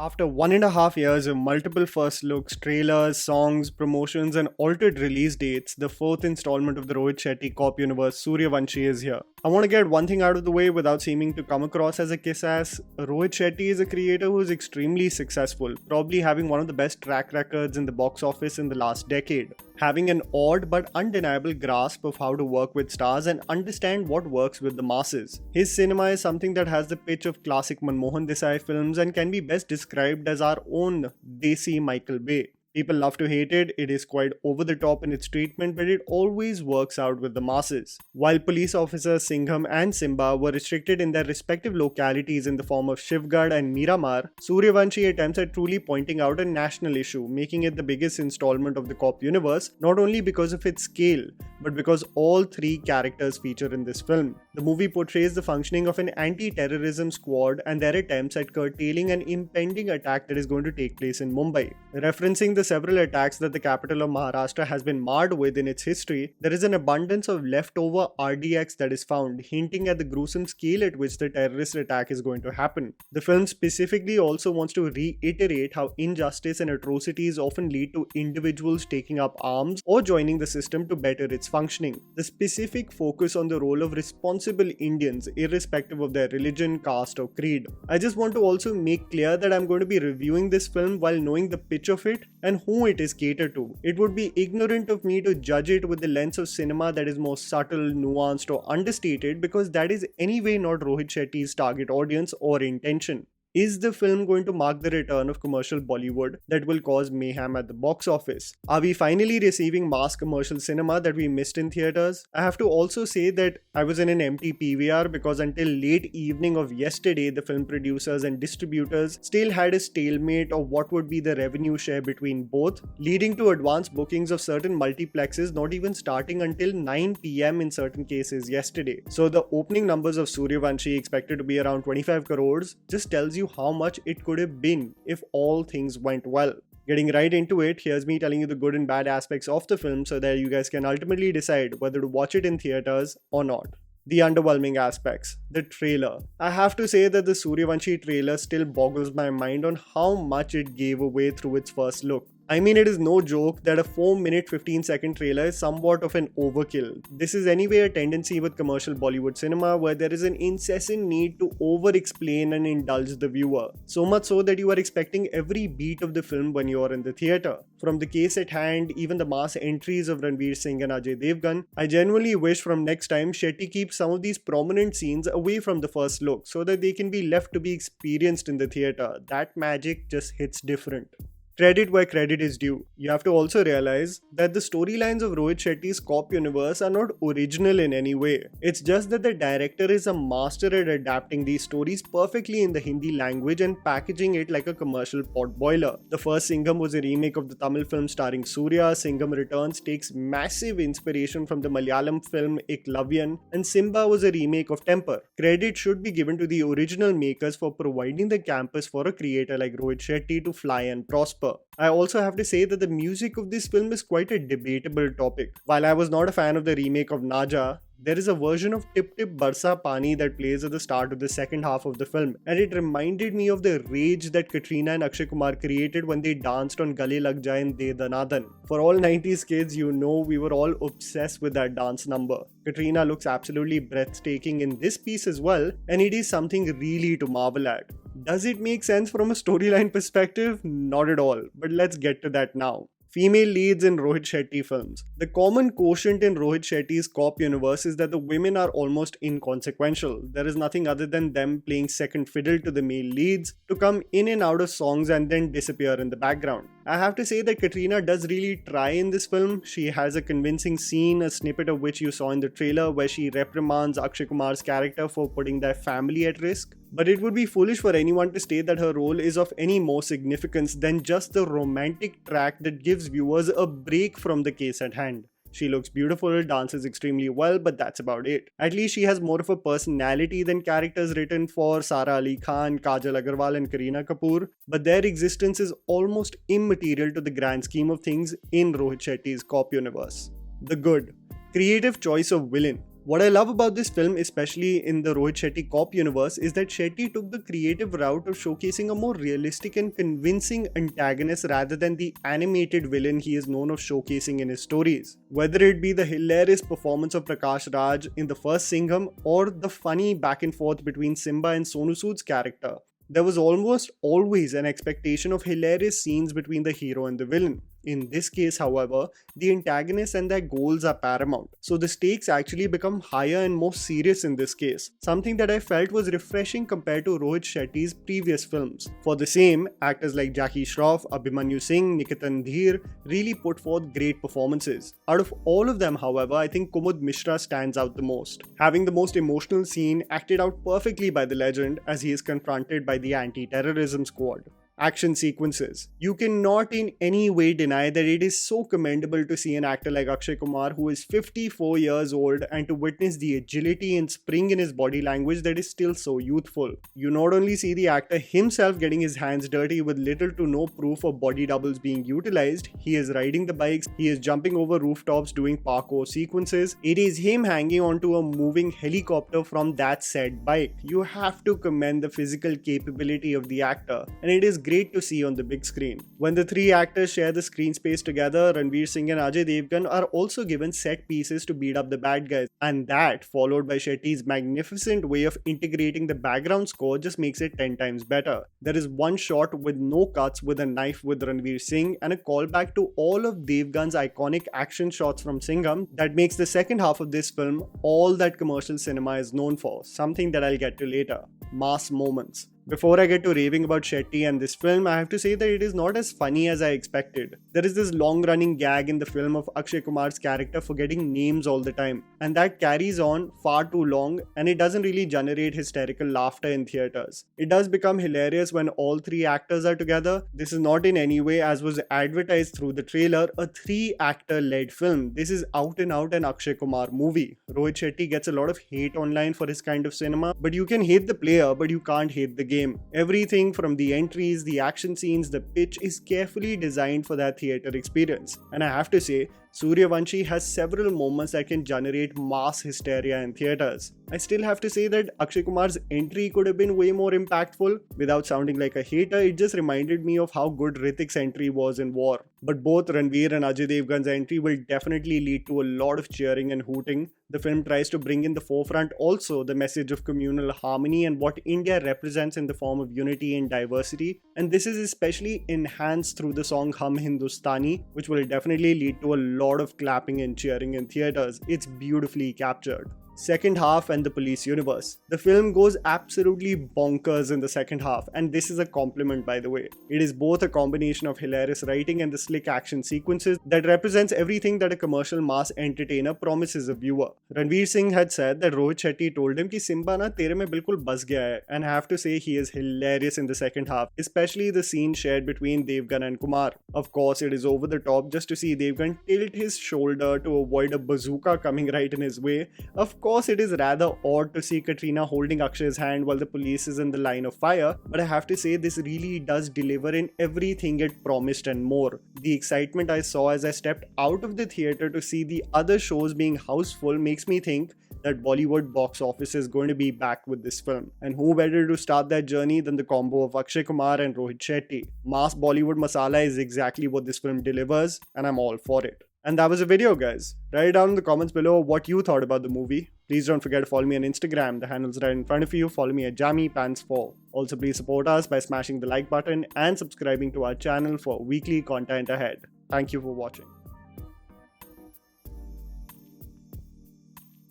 After 1.5 years of multiple first looks, trailers, songs, promotions, and altered release dates, the fourth installment of the Rohit Shetty cop universe, Sooryavanshi, is here. I want to get one thing out of the way without seeming to come across as a kiss ass. Rohit Shetty is a creator who is extremely successful, probably having one of the best track records in the box office in the last decade. Having an odd but undeniable grasp of how to work with stars and understand what works with the masses. His cinema is something that has the pitch of classic Manmohan Desai films and can be best described as our own Desi Michael Bay. People love to hate it, it is quite over the top in its treatment, but it always works out with the masses. While police officers Singham and Simba were restricted in their respective localities in the form of Shivgarh and Miramar, Sooryavanshi attempts at truly pointing out a national issue, making it the biggest installment of the cop universe, not only because of its scale, but because all three characters feature in this film. The movie portrays the functioning of an anti-terrorism squad and their attempts at curtailing an impending attack that is going to take place in Mumbai. Referencing the several attacks that the capital of Maharashtra has been marred with in its history, there is an abundance of leftover RDX that is found, hinting at the gruesome scale at which the terrorist attack is going to happen. The film specifically also wants to reiterate how injustice and atrocities often lead to individuals taking up arms or joining the system to better its functioning. The specific focus on the role of responsible Indians, irrespective of their religion, caste, or creed. I just want to also make clear that I'm going to be reviewing this film while knowing the pitch of it and who it is catered to. It would be ignorant of me to judge it with the lens of cinema that is more subtle, nuanced, or understated, because that is anyway not Rohit Shetty's target audience or intention. Is the film going to mark the return of commercial Bollywood that will cause mayhem at the box office? Are we finally receiving mass commercial cinema that we missed in theatres? I have to also say that I was in an empty PVR because until late evening of yesterday, the film producers and distributors still had a stalemate of what would be the revenue share between both, leading to advance bookings of certain multiplexes not even starting until 9 PM in certain cases yesterday. So the opening numbers of Sooryavanshi, expected to be around 25 crores, just tells you how much it could have been if all things went well. Getting right into it, here's me telling you the good and bad aspects of the film so that you guys can ultimately decide whether to watch it in theaters or not. The underwhelming aspects. The trailer. I have to say that the Sooryavanshi trailer still boggles my mind on how much it gave away through its first look. I mean, it is no joke that a 4-minute 15-second trailer is somewhat of an overkill. This is anyway a tendency with commercial Bollywood cinema where there is an incessant need to over-explain and indulge the viewer. So much so that you are expecting every beat of the film when you are in the theatre. From the case at hand, even the mass entries of Ranveer Singh and Ajay Devgn, I genuinely wish from next time Shetty keeps some of these prominent scenes away from the first look so that they can be left to be experienced in the theatre. That magic just hits different. Credit where credit is due. You have to also realize that the storylines of Rohit Shetty's cop universe are not original in any way. It's just that the director is a master at adapting these stories perfectly in the Hindi language and packaging it like a commercial potboiler. The first Singham was a remake of the Tamil film starring Surya. Singham Returns takes massive inspiration from the Malayalam film Eklavyan, and Simba was a remake of Temper. Credit should be given to the original makers for providing the campus for a creator like Rohit Shetty to fly and prosper. I also have to say that the music of this film is quite a debatable topic. While I was not a fan of the remake of Naja, there is a version of Tip Tip Barsa Pani that plays at the start of the second half of the film, and it reminded me of the rage that Katrina and Akshay Kumar created when they danced on Gale Lag Jaye and De Danadan. For all 90s kids, you know we were all obsessed with that dance number. Katrina looks absolutely breathtaking in this piece as well, and it is something really to marvel at. Does it make sense from a storyline perspective? Not at all, but let's get to that now. Female leads in Rohit Shetty films. The common quotient in Rohit Shetty's cop universe is that the women are almost inconsequential. There is nothing other than them playing second fiddle to the male leads to come in and out of songs and then disappear in the background. I have to say that Katrina does really try in this film. She has a convincing scene, a snippet of which you saw in the trailer, where she reprimands Akshay Kumar's character for putting their family at risk. But it would be foolish for anyone to state that her role is of any more significance than just the romantic track that gives viewers a break from the case at hand. She looks beautiful, dances extremely well, but that's about it. At least she has more of a personality than characters written for Sara Ali Khan, Kajal Agarwal and Kareena Kapoor, but their existence is almost immaterial to the grand scheme of things in Rohit Shetty's cop universe. The good. Creative choice of villain. What I love about this film, especially in the Rohit Shetty cop universe, is that Shetty took the creative route of showcasing a more realistic and convincing antagonist rather than the animated villain he is known of showcasing in his stories. Whether it be the hilarious performance of Prakash Raj in the first Singham or the funny back and forth between Simba and Sonu Sood's character, there was almost always an expectation of hilarious scenes between the hero and the villain. In this case, however, the antagonists and their goals are paramount, so the stakes actually become higher and more serious in this case, something that I felt was refreshing compared to Rohit Shetty's previous films. For the same, actors like Jackie Shroff, Abhimanyu Singh, Nikitan Dheer really put forth great performances. Out of all of them, however, I think Kumud Mishra stands out the most, having the most emotional scene acted out perfectly by the legend as he is confronted by the anti-terrorism squad. Action sequences. You cannot in any way deny that it is so commendable to see an actor like Akshay Kumar, who is 54 years old, and to witness the agility and spring in his body language that is still so youthful. You not only see the actor himself getting his hands dirty with little to no proof of body doubles being utilized, he is riding the bikes, he is jumping over rooftops doing parkour sequences, it is him hanging onto a moving helicopter from that said bike. You have to commend the physical capability of the actor, and it is great to see on the big screen. When the three actors share the screen space together, Ranveer Singh and Ajay Devgn are also given set pieces to beat up the bad guys, and that, followed by Shetty's magnificent way of integrating the background score, just makes it 10 times better. There is one shot with no cuts with a knife with Ranveer Singh and a callback to all of Devgan's iconic action shots from Singham that makes the second half of this film all that commercial cinema is known for, something that I'll get to later. Mass moments. Before I get to raving about Shetty and this film, I have to say that it is not as funny as I expected. There is this long-running gag in the film of Akshay Kumar's character forgetting names all the time, and that carries on far too long, and it doesn't really generate hysterical laughter in theaters. It does become hilarious when all three actors are together. This is not in any way, as was advertised through the trailer, a three-actor-led film. This is out and out an Akshay Kumar movie. Rohit Shetty gets a lot of hate online for his kind of cinema, but you can hate the player, but you can't hate the game. Everything from the entries, the action scenes, the pitch is carefully designed for that theater experience. And I have to say, Sooryavanshi has several moments that can generate mass hysteria in theaters. I still have to say that Akshay Kumar's entry could have been way more impactful. Without sounding like a hater, it just reminded me of how good Hrithik's entry was in War. But both Ranveer and Ajay Devgn's entry will definitely lead to a lot of cheering and hooting. The film tries to bring in the forefront also the message of communal harmony and what India represents in the form of unity and diversity. And this is especially enhanced through the song Hum Hindustani, which will definitely lead to a lot of clapping and cheering in theaters. It's beautifully captured. Second half and the police universe. The film goes absolutely bonkers in the second half, and this is a compliment, by the way. It is both a combination of hilarious writing and the slick action sequences that represents everything that a commercial mass entertainer promises a viewer. Ranveer Singh had said that Rohit Shetty told him ki Simba na tere mein bilkul bas gaya hai, and I have to say he is hilarious in the second half, especially the scene shared between Devgan and Kumar. Of course, it is over the top just to see Devgan tilt his shoulder to avoid a bazooka coming right in his way. Of course, it is rather odd to see Katrina holding Akshay's hand while the police is in the line of fire, but I have to say this really does deliver in everything it promised and more. The excitement I saw as I stepped out of the theater to see the other shows being houseful makes me think that Bollywood box office is going to be back with this film. And who better to start that journey than the combo of Akshay Kumar and Rohit Shetty. Mass Bollywood masala is exactly what this film delivers, and I'm all for it. And that was the video, guys. Write down in the comments below what you thought about the movie. Please don't forget to follow me on Instagram. The handle's right in front of you. Follow me at JammyPants4. Also, please support us by smashing the like button and subscribing to our channel for weekly content ahead. Thank you for watching.